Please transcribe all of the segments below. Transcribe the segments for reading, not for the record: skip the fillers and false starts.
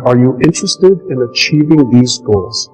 Are you interested in achieving these goals?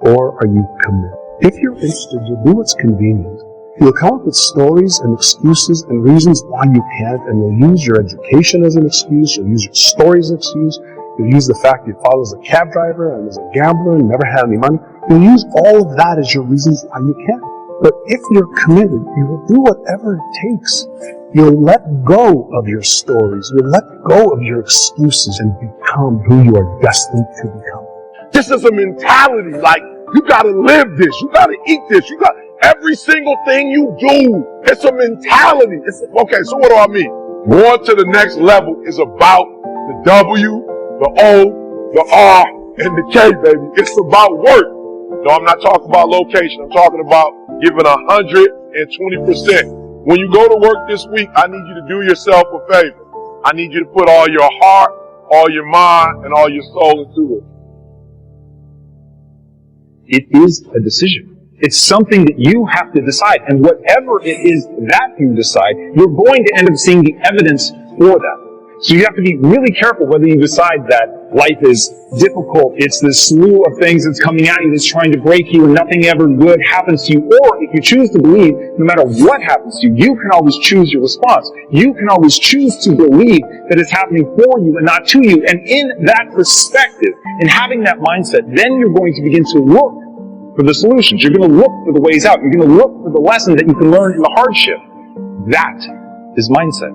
Or are you committed? If you're interested, you'll do what's convenient. You'll come up with stories and excuses and reasons why you can't, and you'll use your education as an excuse, you'll use your story as an excuse, you'll use the fact your father was a cab driver and was a gambler and never had any money. You'll use all of that as your reasons why you can't. But if you're committed, you will do whatever it takes. You'll let go of your stories, you'll let go of your excuses and become who you are destined to become. This is a mentality, like, you gotta live this, you gotta eat this, you got every single thing you do. It's a mentality. Okay, so what do I mean? Going to the next level is about the W, the O, the R, and the K, baby. It's about work. No, I'm not talking about location. I'm talking about giving 120%. When you go to work this week, I need you to do yourself a favor. I need you to put all your heart, all your mind, and all your soul into it. It is a decision. It's something that you have to decide. And whatever it is that you decide, you're going to end up seeing the evidence for that. So you have to be really careful whether you decide that life is difficult, it's this slew of things that's coming at you that's trying to break you and nothing ever good happens to you. Or if you choose to believe, no matter what happens to you, you can always choose your response. You can always choose to believe that it's happening for you and not to you. And in that perspective, in having that mindset, then you're going to begin to look for the solutions. You're going to look for the ways out. You're going to look for the lesson that you can learn in the hardship. That is mindset.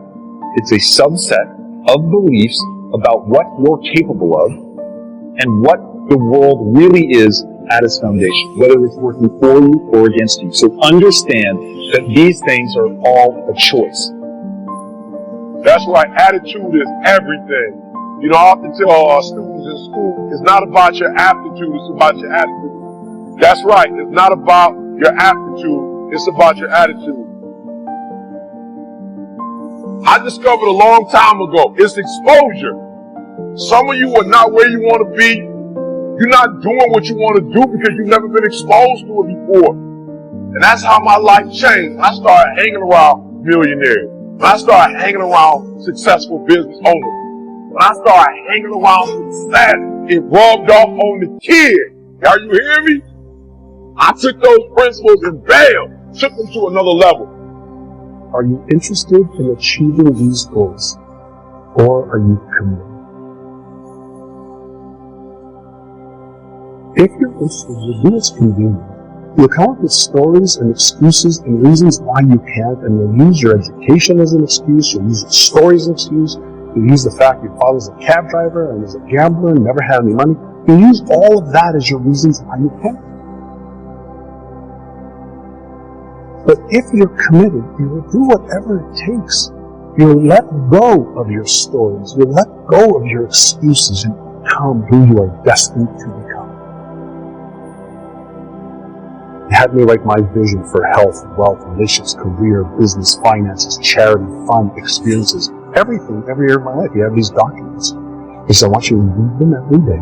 It's a subset of beliefs about what you're capable of and what the world really is at its foundation, whether it's working for you or against you. So understand that these things are all a choice. That's why attitude is everything. You know, I often tell students in school, it's not about your aptitude, it's about your attitude. That's right, it's not about your aptitude, it's about your attitude. I discovered a long time ago, it's exposure. Some of you are not where you want to be. You're not doing what you want to do because you've never been exposed to it before. And that's how my life changed. I started hanging around millionaires. When I started hanging around successful business owners. When I started hanging around success, it rubbed off on the kid. Are you hearing me? I took those principles and bam, took them to another level. Are you interested in achieving these goals? Or are you committed? If you're interested, you'll do what's convenient. You'll come up with stories and excuses and reasons why you can't, and you'll use your education as an excuse, you'll use your story as an excuse, you'll use the fact your father's a cab driver and was a gambler and never had any money. You'll use all of that as your reasons why you can't. But if you're committed, you will do whatever it takes. You'll let go of your stories. You'll let go of your excuses and become who you are destined to become. It had me write my vision for health, wealth, relationships, career, business, finances, charity, fun, experiences, everything, every area of my life. You have these documents. He said, I want you to read them every day.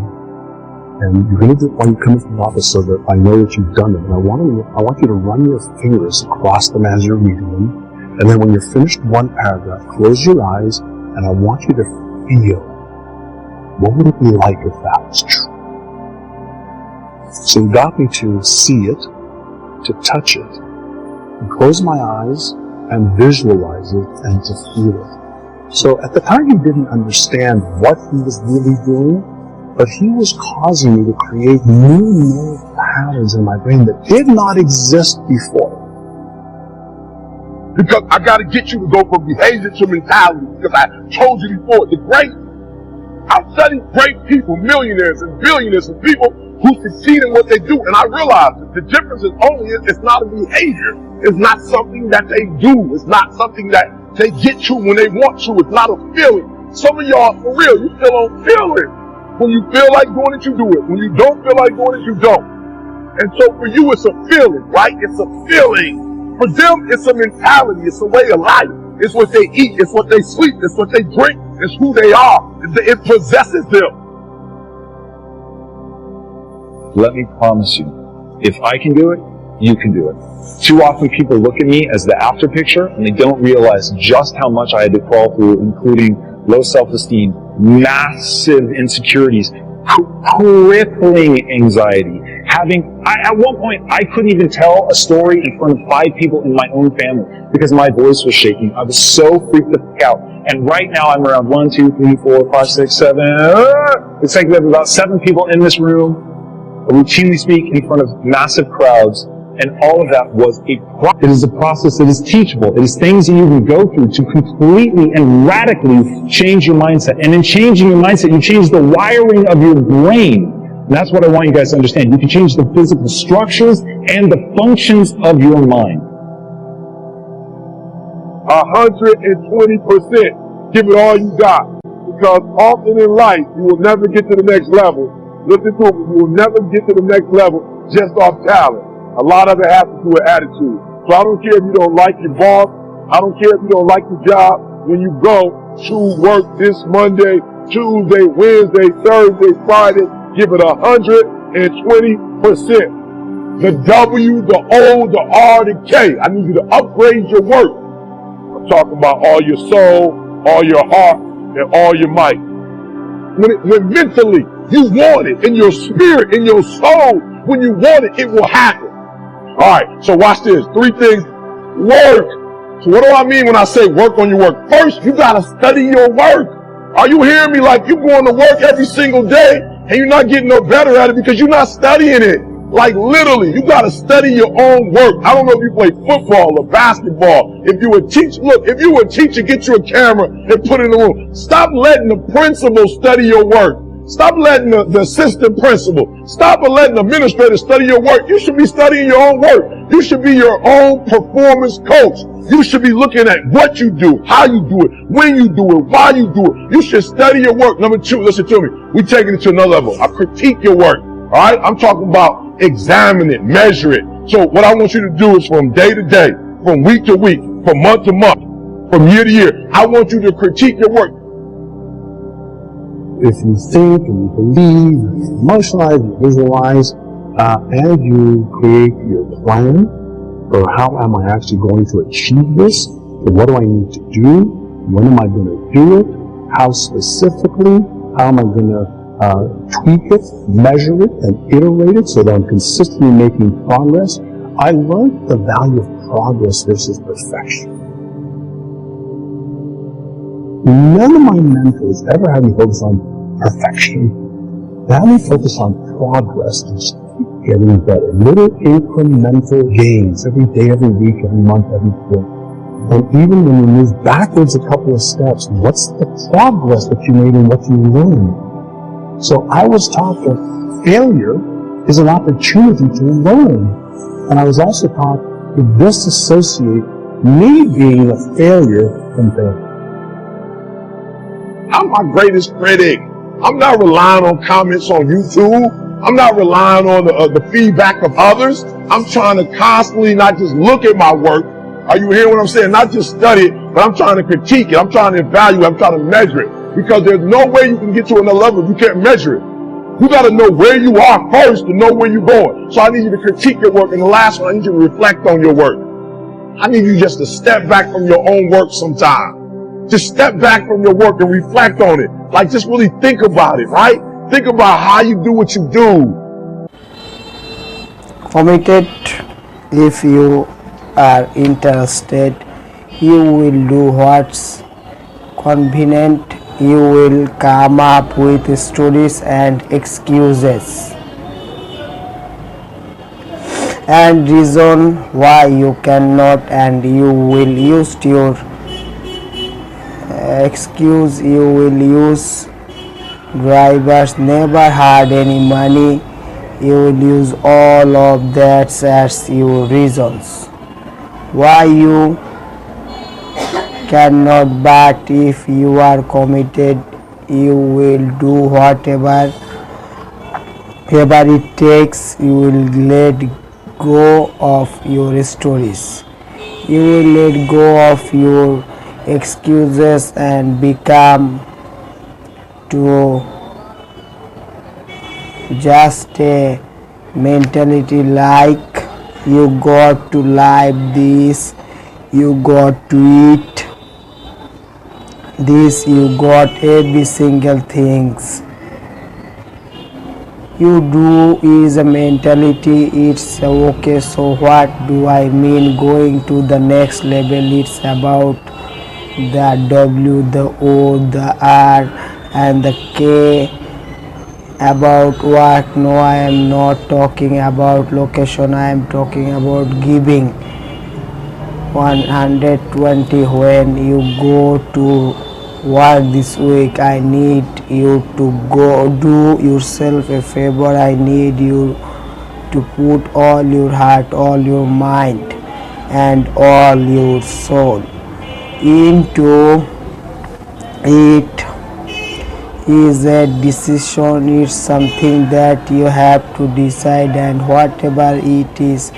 And you're going to do it while you come into the office so that I know that you've done them. And I want you to run your fingers across them as you're reading them. And then when you're finished one paragraph, close your eyes, and I want you to feel, what would it be like if that was true? So he got me to see it, to touch it, and close my eyes, and visualize it, and to feel it. So at the time he didn't understand what he was really doing, but he was causing me to create new neural patterns in my brain that did not exist before. Because I got to get you to go from behavior to mentality. Because I told you before, I've studied great people, millionaires and billionaires and people who succeed in what they do. And I realized that the difference is only it's not a behavior. It's not something that they do. It's not something that they get to when they want to. It's not a feeling. Some of y'all, for real, you feel on feeling. When you feel like doing it, you do it. When you don't feel like doing it, you don't. And so for you, it's a feeling, right? It's a feeling. For them, it's a mentality. It's a way of life. It's what they eat. It's what they sleep. It's what they drink. It's who they are. It possesses them. Let me promise you, if I can do it, you can do it. Too often people look at me as the after picture and they don't realize just how much I had to crawl through, including low self-esteem, massive insecurities, crippling anxiety, at one point, I couldn't even tell a story in front of 5 people in my own family because my voice was shaking. I was so freaked the fuck out. And right now I'm around 1, 2, 3, 4, 5, 6, 7, it's like we have about 7 people in this room. I routinely speak in front of massive crowds, and all of that was it is a process that is teachable. It is things that you can go through to completely and radically change your mindset. And in changing your mindset, you change the wiring of your brain. And that's what I want you guys to understand. You can change the physical structures and the functions of your mind. 120%. Give it all you got. Because often in life, you will never get to the next level. Listen to it, you will never get to the next level just off talent. A lot of it has to do with attitude. So I don't care if you don't like your boss. I don't care if you don't like your job. When you go to work this Monday, Tuesday, Wednesday, Thursday, Friday, give it 120%. The W, the O, the R, the K. I need you to upgrade your work. I'm talking about all your soul, all your heart, and all your might. When mentally you want it, in your spirit, in your soul, when you want it, it will happen. Alright, so watch this. 3 things. Work. So what do I mean when I say work on your work? First, you gotta study your work. Are you hearing me? Like you going to work every single day and you're not getting no better at it because you're not studying it. Like literally, you gotta study your own work. I don't know if you play football or basketball. If you were if you were a teacher, get you a camera and put it in the room. Stop letting the principal study your work. Stop letting the assistant principal, stop letting the administrator study your work. You should be studying your own work. You should be your own performance coach. You should be looking at what you do, how you do it, when you do it, why you do it. You should study your work. Number 2, listen to me. We're taking it to another level. I critique your work. All right? I'm talking about examine it, measure it. So what I want you to do is from day to day, from week to week, from month to month, from year to year, I want you to critique your work. If you think and you believe, you emotionalize, you visualize, and you create your plan for how am I actually going to achieve this, what do I need to do, when am I going to do it, how specifically, how am I going to tweak it, measure it, and iterate it so that I'm consistently making progress. I learned the value of progress versus perfection. None of my mentors ever had me focus on perfection. They had me focus on progress and just keep getting better. Little incremental gains every day, every week, every month, every quarter. And even when you move backwards a couple of steps, what's the progress that you made and what you learned? So I was taught that failure is an opportunity to learn. And I was also taught to disassociate me being a failure from failure. I'm my greatest critic. I'm not relying on comments on YouTube. I'm not relying on the feedback of others. I'm trying to constantly not just look at my work. Are you hearing what I'm saying? Not just study it, but I'm trying to critique it. I'm trying to evaluate it. I'm trying to measure it. Because there's no way you can get to another level if you can't measure it. You got to know where you are first to know where you're going. So I need you to critique your work. And the last one, I need you to reflect on your work. I need you just to step back from your own work sometime. Just step back from your work and reflect on it. Like just really think about it, right? Think about how you do what you do. Committed. If you are interested, you will do what's convenient. You will come up with stories and excuses and reason why you cannot, and you will use your excuse. You will use drivers never had any money. You will use all of that as your reasons why you cannot. But if you are committed, you will do whatever it takes. You will let go of your stories. You will let go of your excuses and become to just a mentality like you got to live this, you got to eat this you got every single things you do is a mentality. It's okay. So what do I mean going to the next level? It's about the W, the O, the R and the K. About what? No, I am not talking about location, I am talking about giving 120. When you go to work this week, I need you to go do yourself a favor. I need you to put all your heart, all your mind and all your soul into it. Is a decision. It's something that you have to decide, and whatever it is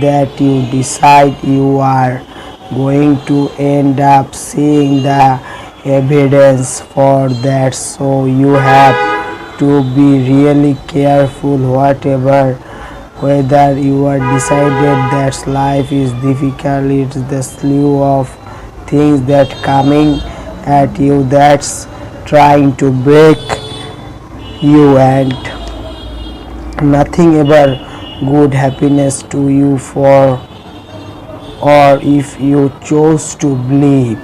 that you decide, you are going to end up seeing the evidence for that. So you have to be really careful, whatever, whether you are decided that life is difficult, it's the slew of things that coming at you that's trying to break you, and nothing ever good happiness to you for, or if you chose to believe.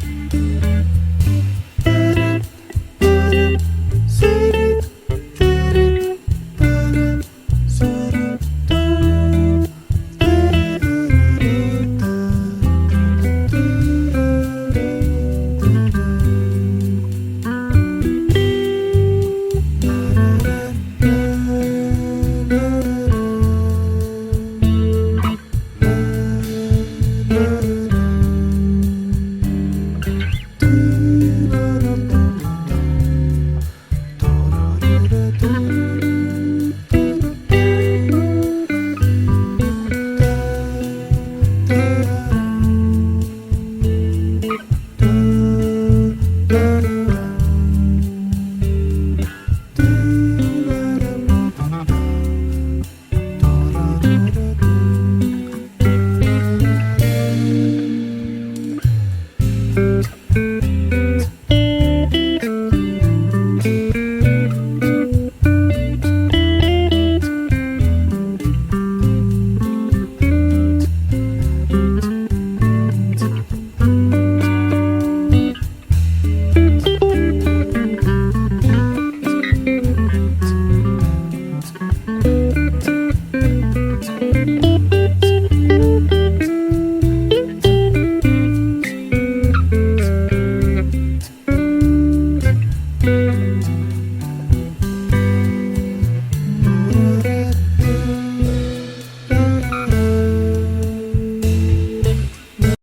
you.